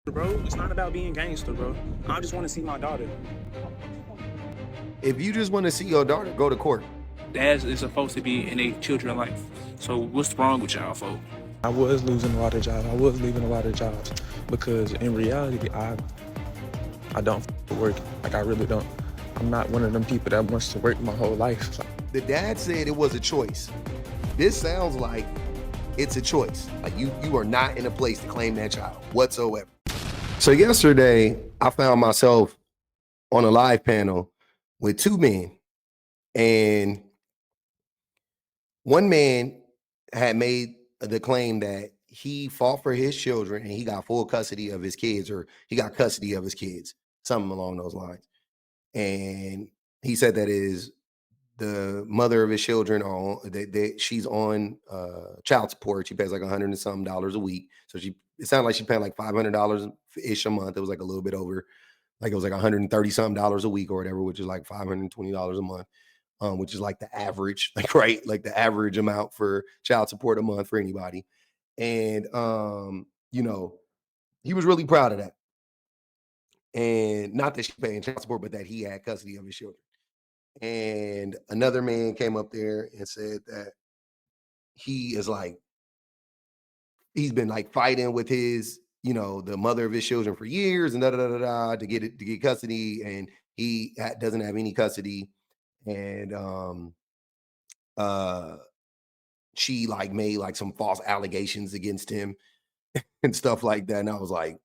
Bro. It's not about being gangster, bro. I just want to see my daughter. If you just want to see your daughter, go to court. Dads is supposed to be in a children's life. So what's wrong with y'all, folks? I was losing a lot of jobs. I was leaving a lot of jobs because in reality, I don't work. Like I really don't. I'm not one of them people that wants to work my whole life. The dad said it was a choice. This sounds like it's a choice. Like you are not in a place to claim that child whatsoever. So yesterday, I found myself on a live panel with two men, and one man had made the claim that he fought for his children and he got full custody of his kids, or he got custody of his kids, something along those lines. And he said that is the mother of his children are on, she's on child support. She pays like $100 and something a week. So it sounded like she paid like $500 ish a month. It was like a little bit over, like it was like $130 something a week or whatever, which is like $520 a month. Which is like the average, like right, like the average amount for child support a month for anybody. And you know, he was really proud of that. And not that she's paying child support, but that he had custody of his children. And another man came up there and said that he is like, he's been like fighting with his, the mother of his children for years and to get custody, and he doesn't have any custody. And uh she like made like some false allegations against him and stuff like that. And I was like,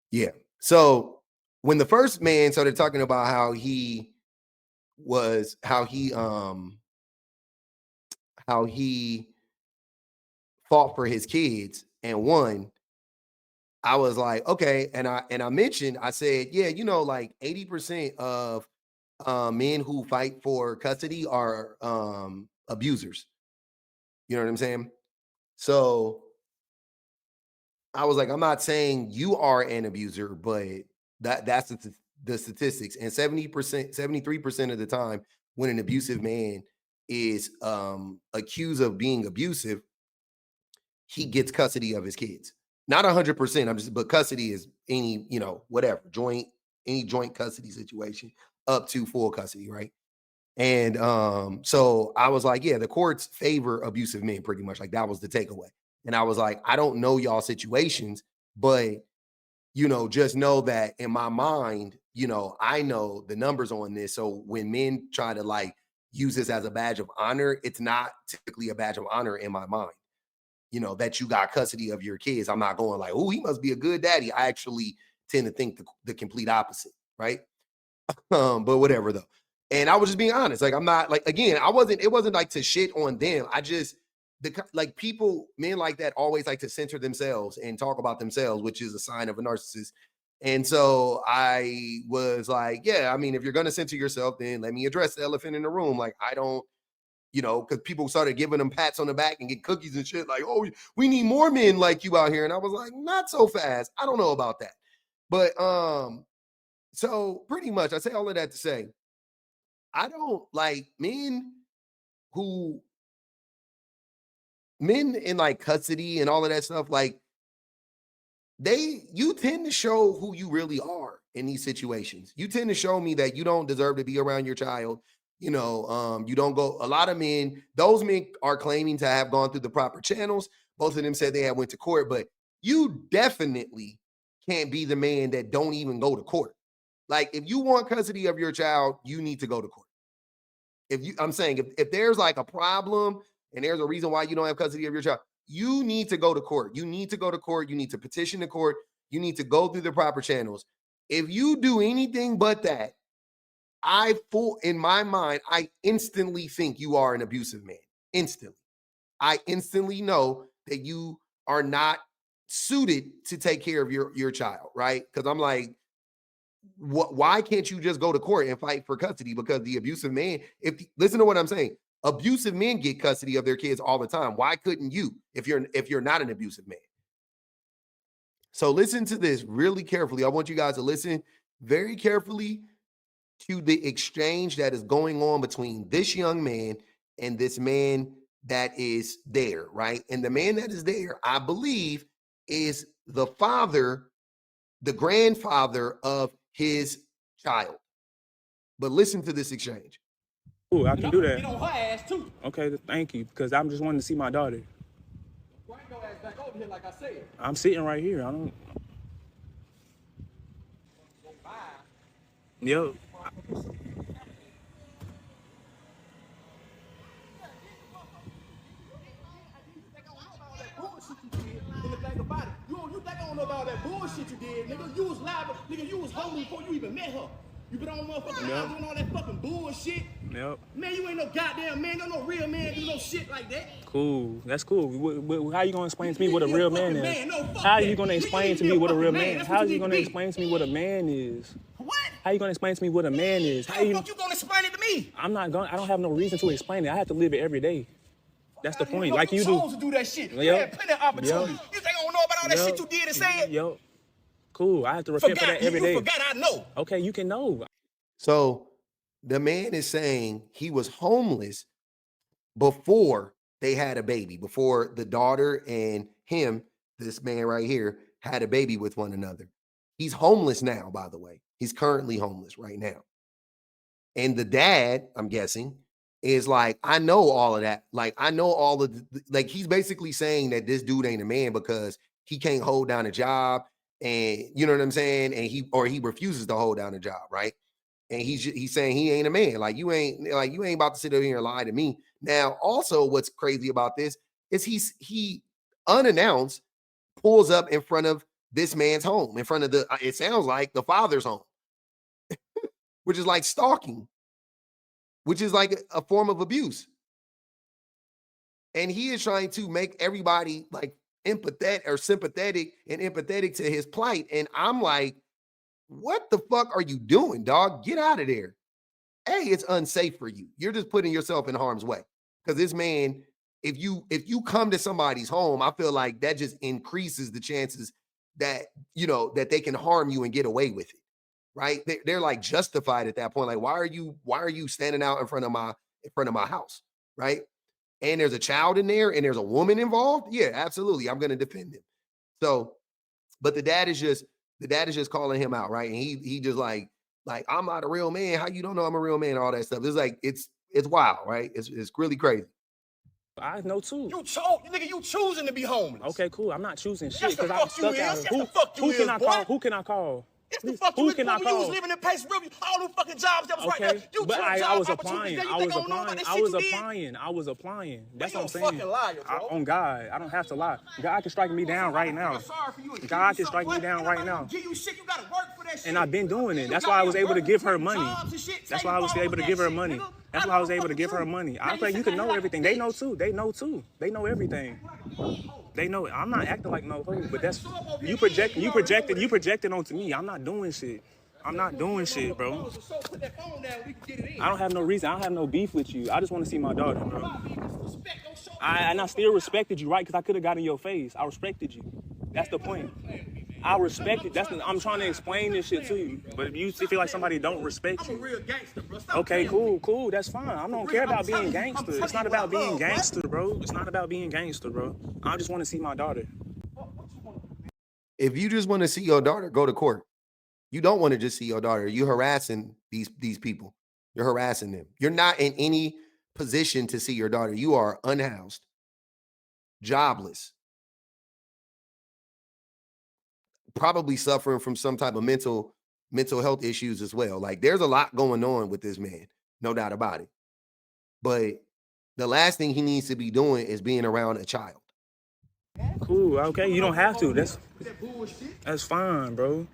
yeah. So when the first man started talking about was how he fought for his kids and won, I was like, okay. And I mentioned, I said, yeah, like 80% of men who fight for custody are abusers. You know what I'm saying? So I was like, I'm not saying you are an abuser, but that's the statistics. And 70%, 73% of the time, when an abusive man is accused of being abusive, he gets custody of his kids. Not 100%. But custody is any, whatever any joint custody situation up to full custody, right? And so I was like, yeah, the courts favor abusive men pretty much. Like that was the takeaway. And I was like, I don't know y'all situations, but just know that in my mind, I know the numbers on this. So when men try to like use this as a badge of honor, it's not typically a badge of honor in my mind. That you got custody of your kids. I'm not going like, oh, he must be a good daddy. I actually tend to think the complete opposite, right? But whatever though. And I was just being honest. Like I'm not like, again, it wasn't like to shit on them. I just like people, men like that always like to center themselves and talk about themselves, which is a sign of a narcissist. And so I was like, yeah, I mean, if you're gonna center yourself, then let me address the elephant in the room. Like I don't, because people started giving them pats on the back and get cookies and shit, like, oh, we need more men like you out here. And I was like, not so fast. I don't know about that. But so pretty much I say all of that to say, I don't like who men in like custody and all of that stuff, like you tend to show who you really are in these situations. You tend to show me that you don't deserve to be around your child. You don't go. A lot of men, those men are claiming to have gone through the proper channels. Both of them said they had went to court, but you definitely can't be the man that don't even go to court. Like if you want custody of your child, you need to go to court. I'm saying if there's like a problem and there's a reason why you don't have custody of your child, you need to go to court. You need to go to court. You need to petition the court. You need to go through the proper channels. If you do anything but that, in my mind, I instantly think you are an abusive man. Instantly. I instantly know that you are not suited to take care of your child, right? Because I'm like, why can't you just go to court and fight for custody? Because the abusive man, listen to what I'm saying, abusive men get custody of their kids all the time. Why couldn't you if you're not an abusive man? So listen to this really carefully. I want you guys to listen very carefully to the exchange that is going on between this young man and this man that is there, right? And the man that is there, I believe, is the father the grandfather of his child. But listen to this exchange. Ooh, I can do that. Get on her ass too. Okay, thank you, because I'm just wanting to see my daughter. Bring your ass back over here, like I said. I'm sitting right here. I don't. Yo. In the thing about it, you think I don't know about all that bullshit you did, nigga? You was liable, nigga. You was homeless before you even met her. You been on motherfucking Yep. doing all that fucking bullshit. Yep. Man, you ain't no goddamn man. No real man do no shit like that. Cool. That's cool. How you gonna explain to me what a real man is? Man, no, fuck How that. you gonna You explain need to be me a what a real fucking man. man? That's How what you you need gonna to be. explain to me what a man is? What? How you gonna explain to me what a man is? How the fuck you gonna explain it to me? I don't have no reason to explain it. I have to live it every day. That's the point. No, Like you chose do. to do that shit. You Yep. had plenty of opportunity. Yep. You think I don't know about all that Yep. shit you did and said? Yo. Cool. I have to repent for that every day. You forgot I know. Okay, you can know. So the man is saying he was homeless before they had a baby, before the daughter and him, this man right here, had a baby with one another. He's homeless now, by the way. He's currently homeless right now. And the dad, I'm guessing, is like, I know all of that. Like, I know all of like, he's basically saying that this dude ain't a man because he can't hold down a job. And you know what I'm saying? And he refuses to hold down a job, right? And he's saying he ain't a man. Like you ain't about to sit over here and lie to me. Now, also, what's crazy about this is he unannounced pulls up in front of this man's home, in front of it sounds like the father's home, which is like stalking, which is like a form of abuse. And he is trying to make everybody like sympathetic to his plight. And I'm like, what the fuck are you doing, dog? Get out of there. It's unsafe for you. You're just putting yourself in harm's way. Because this man, if you come to somebody's home, I feel like that just increases the chances that, that they can harm you and get away with it. Right? They're like justified at that point. Like, why are you standing out in front of my house? Right? And there's a child in there and there's a woman involved. Yeah, absolutely. I'm gonna defend him. So, but the dad is just calling him out, right? And he just like I'm not a real man. How you don't know I'm a real man? All that stuff. It's like it's wild, right? It's really crazy. I know too. You choosing to be homeless. Okay, cool. I'm not choosing shit Yes, the because I'm fuck you stuck out is. here. Yes, the fuck you Who can is, I boy. call? Who can I call? Yes, the fuck you Who is. can I When you was call? living in Pace River, all them fucking jobs that was right Okay, there. You but took I job was opportunities. applying. Now I you was think I don't know about that applying. I shit was you did? applying. I was applying. That's You what I'm a saying. fucking liar, bro. On God, I don't have to lie. God can strike me down right now. I'm sorry for you. God can strike me down right now. Give you shit. You gotta work for that shit. And I've been doing it. You That's got why I was me able to working, give her quitting money. jobs and shit. That's Say why I you was follow able to that give her shit, money. nigga. That's I why I know was able to fucking give her truth. money. Now I you think you say can know like everything. a They bitch. know too. They know too. They know everything. They know it. I'm not acting like no hoe, but that's you projected onto me. I'm not doing shit. I'm not doing shit, bro. I don't have no reason. I don't have no beef with you. I just want to see my daughter, bro. And I still respected you, right? Because I could have got in your face. I respected you. That's the point. I respect it. I'm trying to explain this shit to you. But if you feel like somebody don't respect I'm a you, real gangster, bro. Stop okay, playing with me. cool. That's fine. I don't care about being gangster. It's not about being gangster, bro. It's not about being gangster, bro. I just want to see my daughter. If you just want to see your daughter, go to court. You don't want to just see your daughter. You're harassing these people. You're harassing them. You're not in any position to see your daughter. You are unhoused, jobless, probably suffering from some type of mental health issues as well. Like there's a lot going on with this man, no doubt about it. But the last thing he needs to be doing is being around a child. Cool. Okay, you don't have to. That's fine, bro.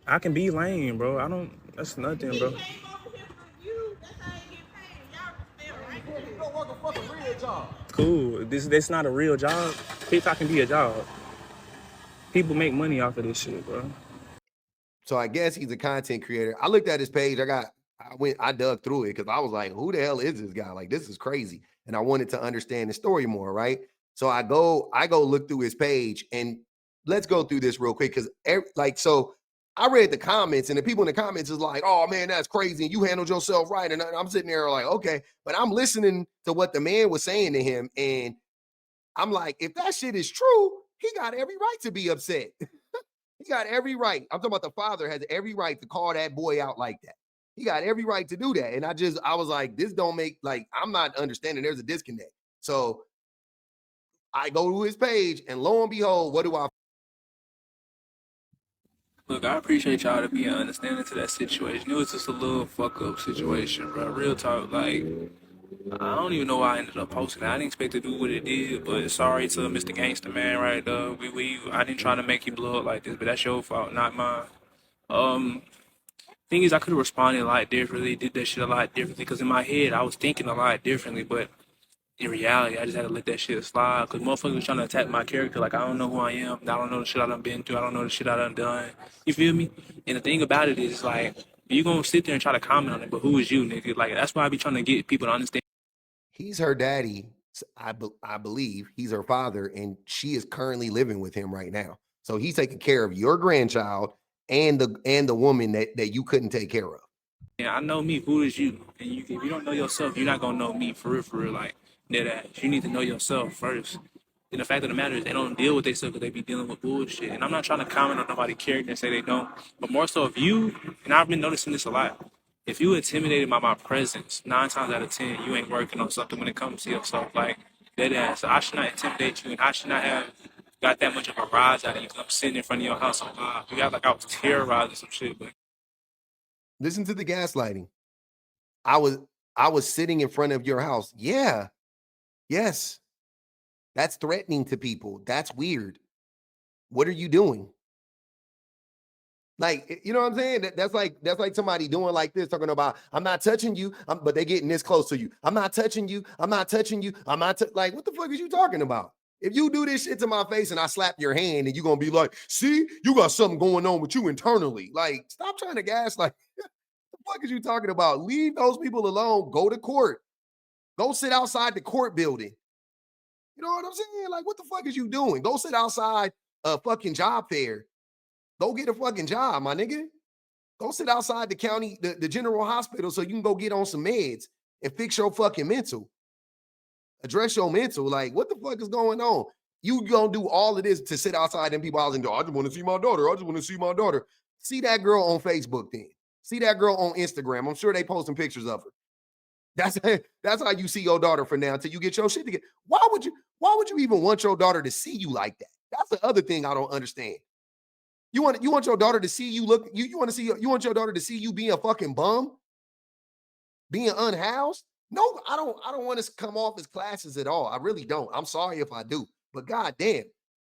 I can be lame, bro. I don't. That's nothing, bro. Cool. This not a real job. TikTok can be a job. People make money off of this shit, bro. So I guess he's a content creator. I looked at his page. I dug through it because I was like, who the hell is this guy? Like, this is crazy. And I wanted to understand the story more, right? So I go look through his page and let's go through this real quick. Cause so I read the comments and the people in the comments is like, oh man, that's crazy. And you handled yourself right. And I'm sitting there like, okay, but I'm listening to what the man was saying to him. And I'm like, if that shit is true, he got every right to be upset. He got every right. I'm talking about the father has every right to call that boy out like that. He got every right to do that. And I was like, this don't make, like, I'm not understanding. There's a disconnect. So I go to his page, and lo and behold, what do I? Look, I appreciate y'all to be understanding to that situation. It was just a little fuck up situation, bro. Real talk, like I don't even know why I ended up posting it. I didn't expect to do what it did, but sorry to Mr. Gangster Man, right? I didn't try to make you blow up like this, but that's your fault, not mine. Um, Thing is, I could have responded a lot differently, did that shit a lot differently, because in my head I was thinking a lot differently, but in reality, I just had to let that shit slide because motherfuckers was trying to attack my character. Like, I don't know who I am. I don't know the shit I done been through. I don't know the shit I done. You feel me? And the thing about it is, like, you going to sit there and try to comment on it, but who is you, nigga? Like, that's why I be trying to get people to understand. He's her daddy. I believe he's her father, and she is currently living with him right now. So he's taking care of your grandchild and the woman that you couldn't take care of. Yeah, I know me. Who is you? And if you don't know yourself, you're not gonna know me for real, for real. Like that. You need to know yourself first. And the fact of the matter is, they don't deal with themselves because they be dealing with bullshit. And I'm not trying to comment on nobody's character and say they don't, but more so if you, and I've been noticing this a lot. If you intimidated by my presence, 9 times out of 10, you ain't working on something when it comes to yourself. Like that ass. So I should not intimidate you, and I should not have got that much of a rise out of you. 'Cause I'm sitting in front of your house on live. You got like I was terrorizing some shit, but Listen to the gaslighting. I was sitting in front of your house. Yeah. Yes. That's threatening to people. That's weird. What are you doing? Like, you know what I'm saying? That's like somebody doing like this, talking about, I'm not touching you, but they getting this close to you. I'm not touching you. I'm not touching you. Like, what the fuck is you talking about? If you do this shit to my face and I slap your hand, and you're gonna be like, see, you got something going on with you internally. Like, stop trying to gaslight. What the fuck is you talking about? Leave those people alone. Go to court. Go sit outside the court building. You know what I'm saying? Like, what the fuck is you doing? Go sit outside a fucking job fair. Go get a fucking job, my nigga. Go sit outside the county, the general hospital, so you can go get on some meds and fix your fucking mental. Address your mental. Like, what the fuck is going on? You gonna do all of this to sit outside them people house and go, I just want to see my daughter. I just want to see my daughter. See that girl on Facebook then. See that girl on Instagram. I'm sure they posting pictures of her. That's how you see your daughter for now until you get your shit together. Why would you even want your daughter to see you like that? That's the other thing I don't understand. You want your daughter to see you look, you want your daughter to see you being a fucking bum, being unhoused? No, I don't want to come off as classes at all. I really don't. I'm sorry if I do. But goddamn,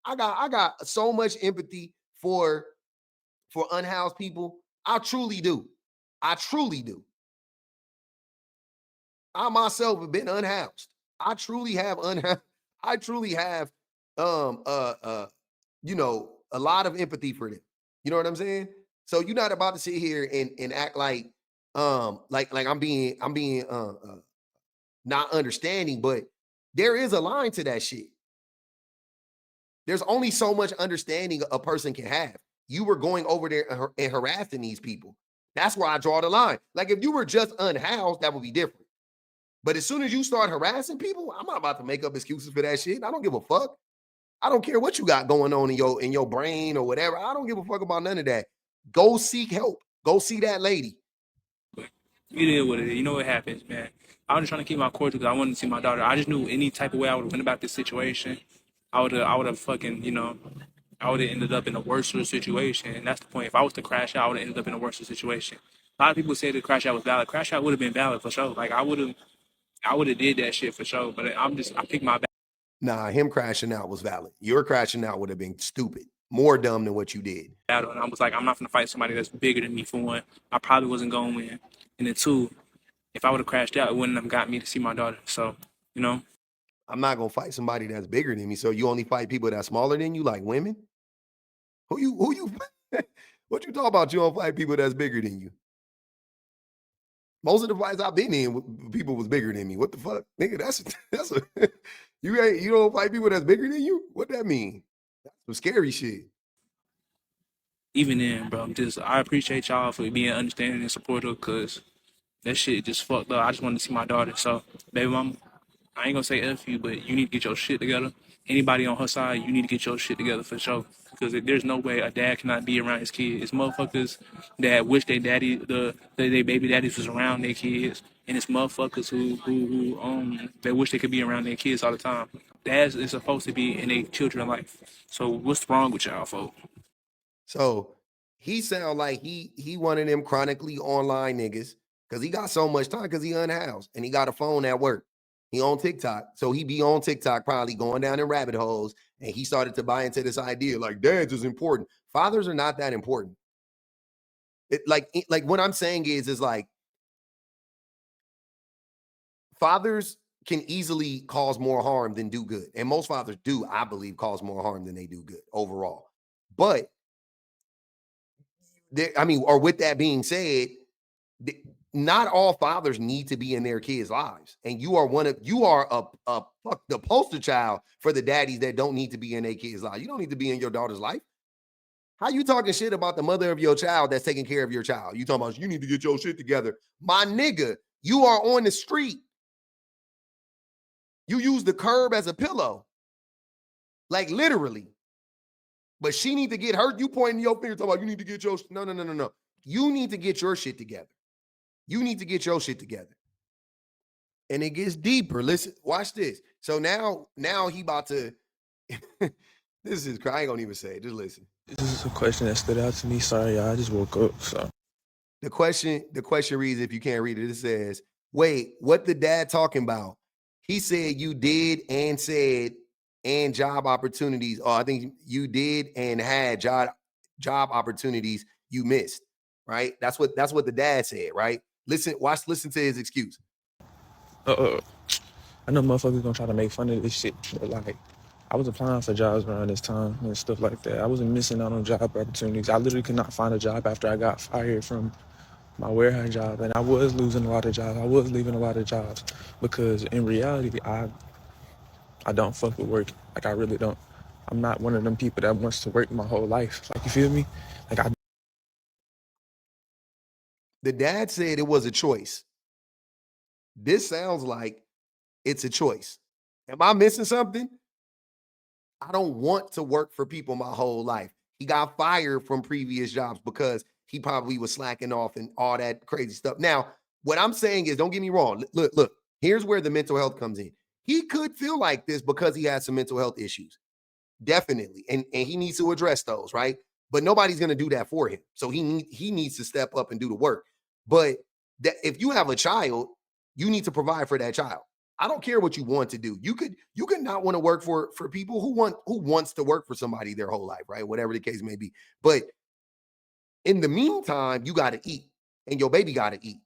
I got so much empathy for unhoused people. I truly do. I truly do. I myself have been unhoused. I truly have unhoused. I truly have um uh uh a lot of empathy for them. You know what I'm saying? So you're not about to sit here and act like I'm being not understanding, but there is a line to that shit. There's only so much understanding a person can have. You were going over there and harassing these people. That's where I draw the line. Like, if you were just unhoused, that would be different. But as soon as you start harassing people, I'm not about to make up excuses for that shit. I don't give a fuck. I don't care what you got going on in your brain or whatever. I don't give a fuck about none of that. Go seek help. Go see that lady. it is what it is. You know what happens, man. I was just trying to keep my cordial because I wanted to see my daughter. I just knew any type of way I would have went about this situation, I would have fucking, I would have ended up in a worse situation. And that's the point. If I was to crash out, I would have ended up in a worse situation. A lot of people say the crash out was valid. Crash out would have been valid for sure. Like I would have did that shit for sure. But I picked my Nah, him crashing out was valid. Your crashing out would have been stupid. More dumb than what you did. battle. And I was like, I'm not gonna fight somebody that's bigger than me for one. I probably wasn't going to win. And then two, if I would have crashed out, it wouldn't have got me to see my daughter. So, I'm not gonna fight somebody that's bigger than me. So you only fight people that's smaller than you, like women? Who you what you talk about? You don't fight people that's bigger than you. Most of the fights I've been in, people was bigger than me. What the fuck? Nigga, that's a you don't fight people that's bigger than you? What that mean? That's some scary shit. even then, bro, I appreciate y'all for being understanding and supportive because that shit just fucked up. I just wanted to see my daughter. So, baby mama, I ain't gonna say F you, but you need to get your shit together anybody on her side, you need to get your shit together for sure. Because there's no way a dad cannot be around his kids. It's motherfuckers that wish their daddy, their baby daddies was around their kids, and it's motherfuckers who they wish they could be around their kids all the time. Dads is supposed to be in their children's life. So what's wrong with y'all, folks? So he sound like he one of them chronically online niggas because he got so much time because he unhoused and he got a phone at work. He on TikTok, so he be on TikTok probably going down in rabbit holes, and he started to buy into this idea like dads is important. Fathers are not that important. Like what I'm saying is like fathers can easily cause more harm than do good, and most fathers do, I believe, cause more harm than they do good overall. But I mean, or with that being said, not all fathers need to be in their kids' lives, and you are the poster child for the daddies that don't need to be in their kids' lives. You don't need to be in your daughter's life. How you talking shit about the mother of your child that's taking care of your child? You talking about you need to get your shit together, my nigga. You are on the street. You use the curb as a pillow, like literally. But she need to get hurt. You pointing your finger talking about you need to get your no. You need to get your shit together. You need to get your shit together. And it gets deeper. Listen, watch this. So now he about to this is I ain't gonna even say it. Just listen. This is a question that stood out to me. Sorry, y'all. I just woke up. So The question reads, if you can't read it, it says, wait, what the dad talking about? He said you did and said and job opportunities. Oh, I think you did and had job opportunities you missed. Right? That's what the dad said, right? Listen to his excuse. I know motherfuckers gonna try to make fun of this shit, but like, I was applying for jobs around this time and stuff like that. I wasn't missing out on job opportunities. I literally could not find a job after I got fired from my warehouse job, and I was losing a lot of jobs. I was leaving a lot of jobs because in reality, I don't fuck with work. Like, I really don't. I'm not one of them people that wants to work my whole life. Like, you feel me? Like, The dad said it was a choice. This sounds like it's a choice. Am I missing something? I don't want to work for people my whole life. He got fired from previous jobs because he probably was slacking off and all that crazy stuff. Now, what I'm saying is, don't get me wrong. Look, here's where the mental health comes in. He could feel like this because he has some mental health issues. Definitely. And he needs to address those, right? But nobody's going to do that for him. So he needs to step up and do the work. But if you have a child, you need to provide for that child. I don't care what you want to do. You could not want to work for people who wants to work for somebody their whole life, right? Whatever the case may be. But in the meantime, you got to eat, and your baby got to eat,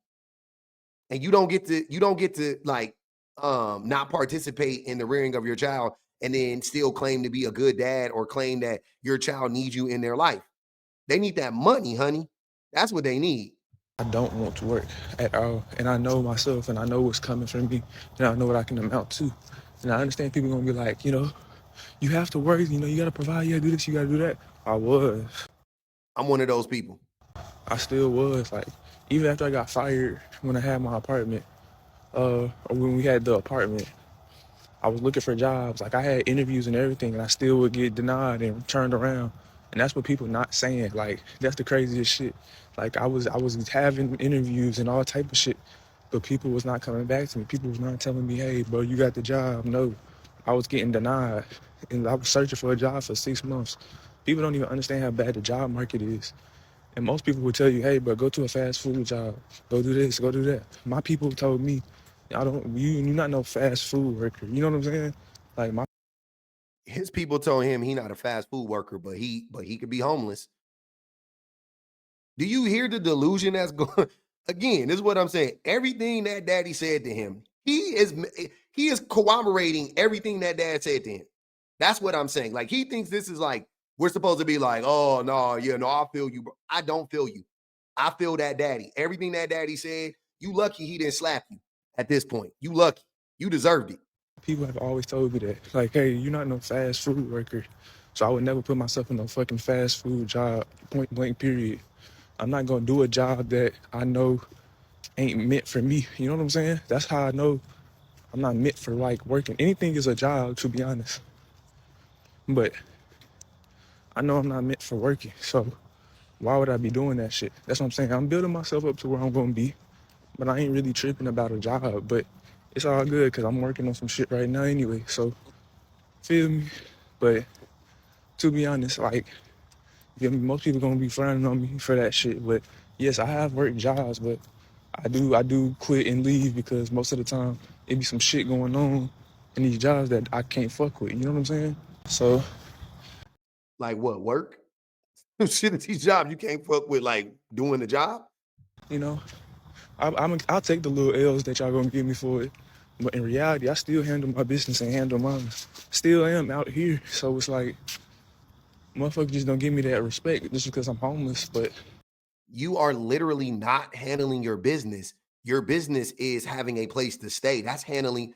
and you don't get to like not participate in the rearing of your child and then still claim to be a good dad or claim that your child needs you in their life. They need that money, honey. That's what they need. I don't want to work at all. And I know myself, and I know what's coming from me, and I know what I can amount to. And I understand people gonna be like, you have to work, you gotta provide, you gotta do this, you gotta do that. I was. I'm one of those people. I still was. Like, even after I got fired when I had my apartment, or when we had the apartment, I was looking for jobs. Like, I had interviews and everything, and I still would get denied and turned around. And that's what people not saying. Like, that's the craziest shit. Like, I was having interviews and all type of shit, but people was not coming back to me. People was not telling me, hey, bro, you got the job. No, I was getting denied. And I was searching for a job for 6 months. People don't even understand how bad the job market is. And most people would tell you, hey, bro, go to a fast food job. Go do this, go do that. My people told me, you're not no fast food worker. You know what I'm saying? Like, His people told him he not a fast food worker, but he could be homeless. Do you hear the delusion that's going? Again, this is what I'm saying. Everything that daddy said to him, he is corroborating everything that dad said to him. That's what I'm saying. Like, he thinks this is like, we're supposed to be like, oh, no, I feel you, bro. I don't feel you. I feel that daddy. Everything that daddy said, you lucky he didn't slap you at this point. You lucky. You deserved it. people have always told me that. Like, hey, you're not no fast food worker. So I would never put myself in no fucking fast food job, point blank, period. I'm not gonna do a job that I know ain't meant for me. You know what I'm saying? That's how I know I'm not meant for like working. Anything is a job, to be honest. But I know I'm not meant for working, so why would I be doing that shit? That's what I'm saying. I'm building myself up to where I'm gonna be, but I ain't really tripping about a job. But it's all good because I'm working on some shit right now anyway. So feel me? But to be honest, like, feel me, most people gonna be frowning on me for that shit. But yes, I have worked jobs, but I do quit and leave because most of the time it be some shit going on in these jobs that I can't fuck with. You know what I'm saying? So Like what, work? Shit at these jobs you can't fuck with, like doing the job. you know, I'll take the little L's that y'all gonna give me for it. But in reality, I still handle my business and handle mine. Still am out here. So it's like, motherfuckers just don't give me that respect just because I'm homeless. But You are literally not handling your business. Your business is having a place to stay. That's handling.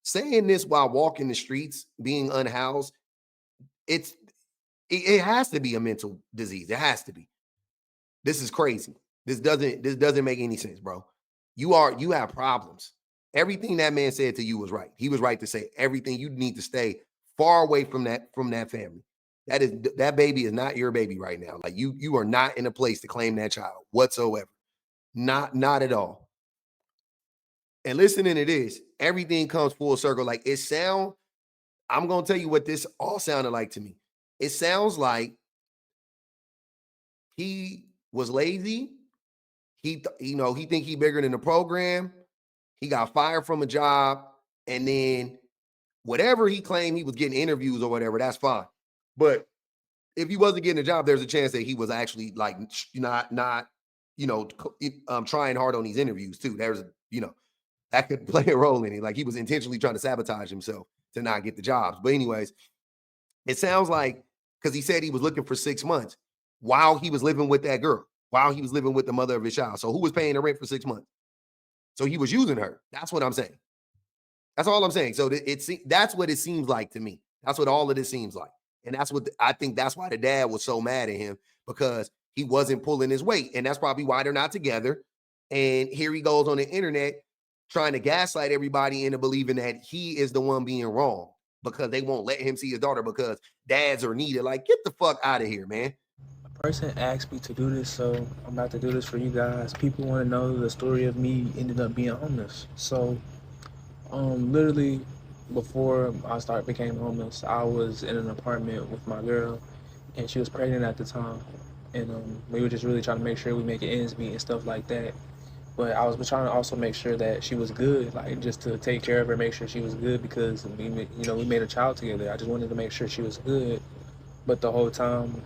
Saying this while walking the streets, being unhoused, it's it has to be a mental disease. It has to be. This is crazy. This doesn't make any sense, bro. You have problems. Everything that man said to you was right. He was right to say everything. You need to stay far away from that family. That baby is not your baby right now. Like you are not in a place to claim that child whatsoever. Not at all. And listening to this, everything comes full circle. Like I'm gonna tell you what this all sounded like to me. It sounds like he was lazy. He think he bigger than the program. He got fired from a job, and then whatever he claimed he was getting interviews or whatever, that's fine. But if he wasn't getting a job, there's a chance that he was actually like not trying hard on these interviews too. That could play a role in it. Like he was intentionally trying to sabotage himself to not get the jobs. But anyways, it sounds like because he said he was looking for 6 months while he was living with that girl, while he was living with the mother of his child. So who was paying the rent for 6 months? So he was using her. That's what I'm saying. That's all I'm saying. So that's what it seems like to me. That's what all of this seems like. And I think that's why the dad was so mad at him, because he wasn't pulling his weight. And that's probably why they're not together. And here he goes on the internet trying to gaslight everybody into believing that he is the one being wrong because they won't let him see his daughter because dads are needed. Like, get the fuck out of here, man. a person asked me to do this, so I'm about to do this for you guys. People want to know the story of me ended up being homeless. So literally, before became homeless, I was in an apartment with my girl, and she was pregnant at the time, and we were just really trying to make sure we make ends meet and stuff like that. But I was trying to also make sure that she was good, like just to take care of her, make sure she was good because we made a child together. I just wanted to make sure she was good. But the whole time,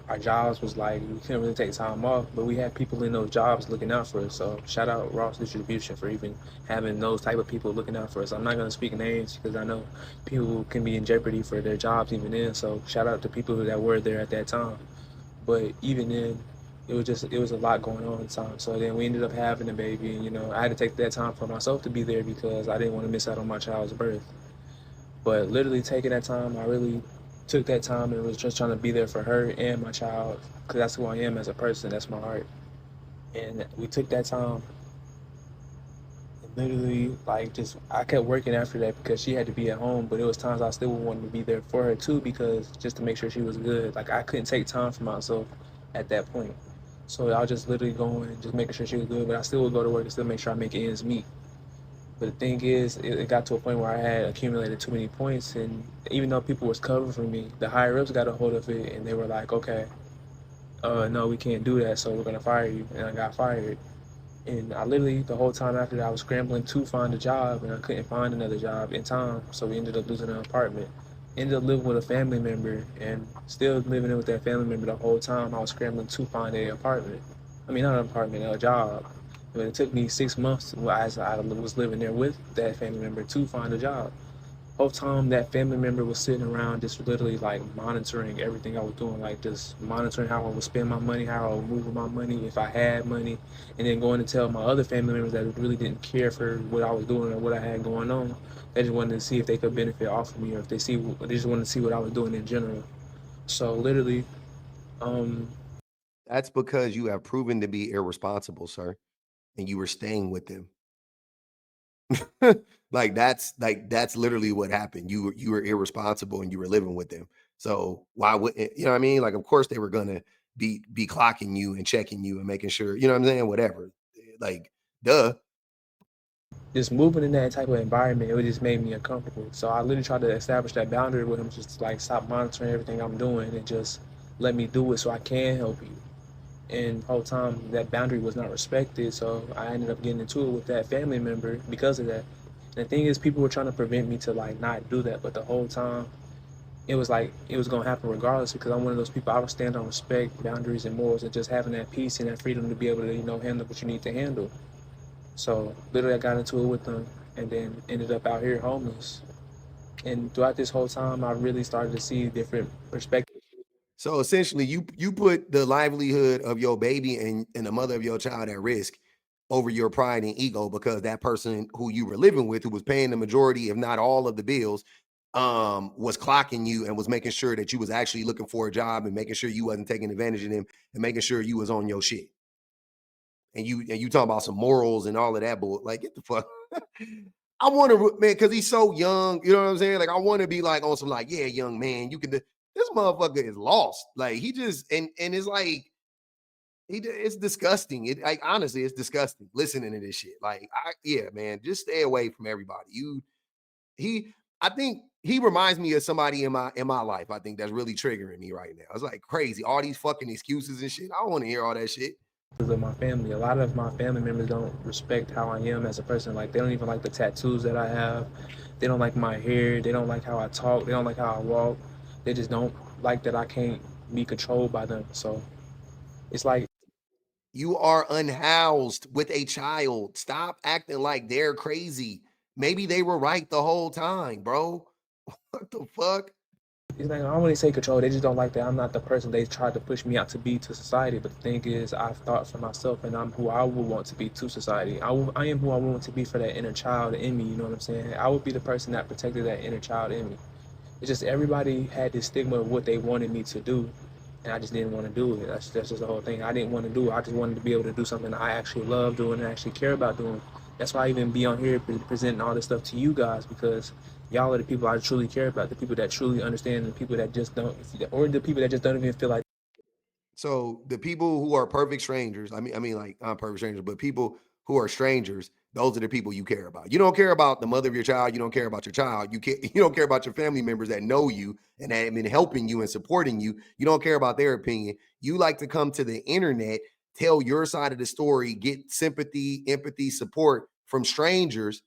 our jobs was like we couldn't really take time off, but we had people in those jobs looking out for us. So shout out Ross Distribution for even having those type of people looking out for us. I'm not gonna speak names because I know people can be in jeopardy for their jobs even then. So shout out to people that were there at that time. But even then, it was a lot going on at the time. So then we ended up having a baby, and I had to take that time for myself to be there because I didn't want to miss out on my child's birth. But literally taking that time, I really took that time and was just trying to be there for her and my child because that's who I am as a person. That's my heart. And we took that time and literally, like, just I kept working after that because she had to be at home. But it was times I still wanted to be there for her too because just to make sure she was good. Like I couldn't take time for myself at that point. So I was just literally going, just making sure she was good. But I still would go to work and still make sure I make ends meet. But the thing is, it got to a point where I had accumulated too many points, and even though people was covering for me, the higher ups got a hold of it, and they were like, "Okay, no, we can't do that, so we're gonna fire you." And I got fired. And I literally the whole time after that, I was scrambling to find a job, and I couldn't find another job in time. So we ended up losing an apartment. Ended up living with a family member, and still living in with that family member the whole time. I was scrambling to find a apartment. I mean, not an apartment, a job. But it took me 6 months as I was living there with that family member to find a job. Whole time that family member was sitting around just literally like monitoring everything I was doing, like just monitoring how I would spend my money, how I would move with my money, if I had money, and then going to tell my other family members that really didn't care for what I was doing or what I had going on. They just wanted to see if they could benefit off of me or if they just wanted to see what I was doing in general. So literally, um, That's because you have proven to be irresponsible, sir, and you were staying with them. That's literally what happened. You were irresponsible and you were living with them. So why would you know what I mean? Like, of course they were gonna be clocking you and checking you and making sure, you know what I'm saying? Whatever. Like, duh. Just moving in that type of environment, it just made me uncomfortable. So I literally tried to establish that boundary with him, just to, like, stop monitoring everything I'm doing and just let me do it so I can help you. And the whole time that boundary was not respected, so I ended up getting into it with that family member because of that. And the thing is, people were trying to prevent me to, like, not do that, but the whole time it was like it was gonna happen regardless, because I'm one of those people. I would stand on respect, boundaries, and morals, and just having that peace and that freedom to be able to, handle what you need to handle. So literally, I got into it with them, and then ended up out here homeless. And throughout this whole time, I really started to see different perspectives. So essentially you put the livelihood of your baby and the mother of your child at risk over your pride and ego because that person who you were living with, who was paying the majority, if not all of the bills, was clocking you and was making sure that you was actually looking for a job and making sure you wasn't taking advantage of them and making sure you was on your shit. And you talking about some morals and all of that, but like, get the fuck. I want to, man, because he's so young. You know what I'm saying? Like, I want to be like on some, like, yeah, young man, you can do. This motherfucker is lost. Like, he just and it's like it's disgusting. It, like, honestly, it's disgusting listening to this shit. Like, yeah, man, just stay away from everybody. He I think he reminds me of somebody in my life. I think that's really triggering me right now. It's like crazy. All these fucking excuses and shit. I don't want to hear all that shit. Of my family. A lot of my family members don't respect how I am as a person. Like, they don't even like the tattoos that I have. They don't like my hair. They don't like how I talk. They don't like how I walk. They just don't like that I can't be controlled by them. So it's like, You are unhoused with a child. Stop acting like they're crazy. Maybe they were right the whole time, bro. What the fuck? it's like, I don't really say control. They just don't like that I'm not the person they tried to push me out to be to society. But the thing is, I've thought for myself, and I'm who I would want to be to society. I am who I want to be for that inner child in me. You know what I'm saying? I would be the person that protected that inner child in me. It's just everybody had this stigma of what they wanted me to do, and I just didn't want to do it. That's just the whole thing. I didn't want to do it. I just wanted to be able to do something I actually love doing and actually care about doing. That's why I even be on here presenting all this stuff to you guys, because y'all are the people I truly care about, the people that truly understand, the people that just don't, or the people that just don't even feel like. So the people who are perfect strangers, I mean, like, not perfect strangers, but people who are strangers, those are the people you care about. You don't care about the mother of your child. You don't care about your child. You don't care about your family members that know you and that have been helping you and supporting you. You don't care about their opinion. You like to come to the internet, tell your side of the story, get sympathy, empathy, support from strangers.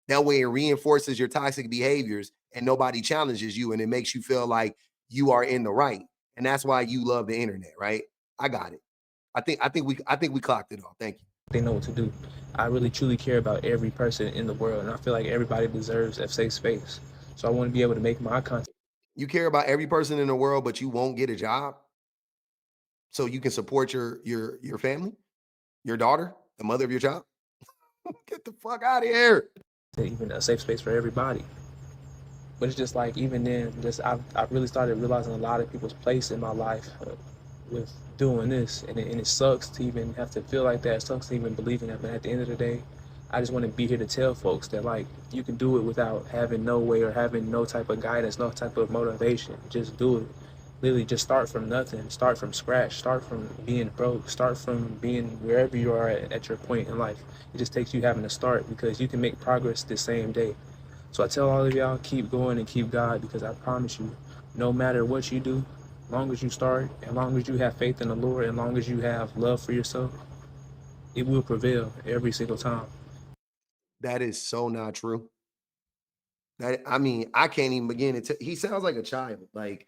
That way it reinforces your toxic behaviors and nobody challenges you and it makes you feel like you are in the right. And that's why you love the internet, right? I got it. I think we clocked it off. Thank you. They know what to do. I really truly care about every person in the world, and I feel like everybody deserves a safe space. So I want to be able to make my content. You care about every person in the world, but you won't get a job so you can support your family, your daughter, the mother of your child. Get the fuck out of here. Even a safe space for everybody. But it's just like, even then, just I've really started realizing a lot of people's place in my life with doing this, and it sucks to even have to feel like that. It sucks to even believe in that. But at the end of the day, I just want to be here to tell folks that, like, you can do it without having no way or having no type of guidance, no type of motivation. Just do it. Literally, just start from nothing. Start from scratch. Start from being broke. Start from being wherever you are at your point in life. It just takes you having to start, because you can make progress the same day. So I tell all of y'all, keep going and keep God, because I promise you, no matter what you do, as long as you start, as long as you have faith in the Lord, as long as you have love for yourself, it will prevail every single time. That is so not true. That I mean, I can't even begin to. He sounds like a child. Like,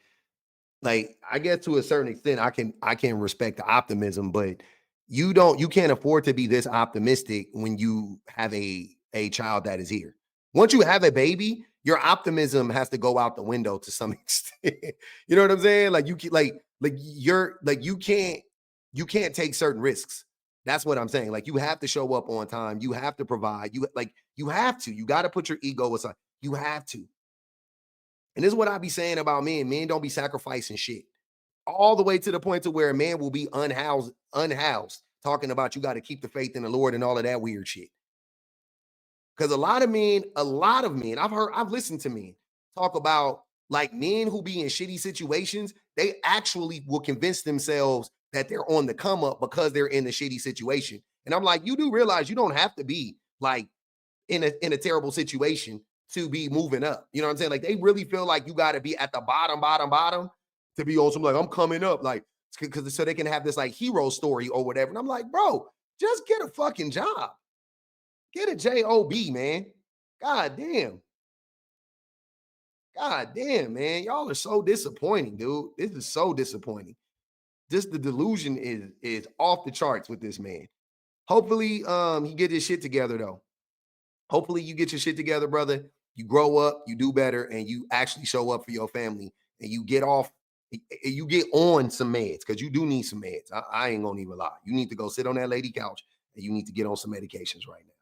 I guess to a certain extent I can respect the optimism, but you can't afford to be this optimistic when you have a child that is here. Once you have a baby, your optimism has to go out the window to some extent. You know what I'm saying? Like, you can't take certain risks. That's what I'm saying. Like, you have to show up on time. You have to provide. You got to put your ego aside. You have to. And this is what I be saying about men. Men don't be sacrificing shit. All the way to the point to where a man will be unhoused, talking about you got to keep the faith in the Lord and all of that weird shit. Because a lot of men, I've listened to men talk about like men who be in shitty situations, they actually will convince themselves that they're on the come up because they're in a shitty situation. And I'm like, you do realize you don't have to be like in a terrible situation to be moving up. You know what I'm saying? Like they really feel like you got to be at the bottom to be on some like I'm coming up, like because so they can have this like hero story or whatever. And I'm like, bro, just get a fucking job. Get a job, man. God damn. God damn, man. Y'all are so disappointing, dude. This is so disappointing. Just the delusion is off the charts with this man. Hopefully, he get his shit together though. Hopefully you get your shit together, brother. You grow up, you do better, and you actually show up for your family and you get off, you get on some meds because you do need some meds. I ain't gonna even lie. You need to go sit on that lady couch and you need to get on some medications right now.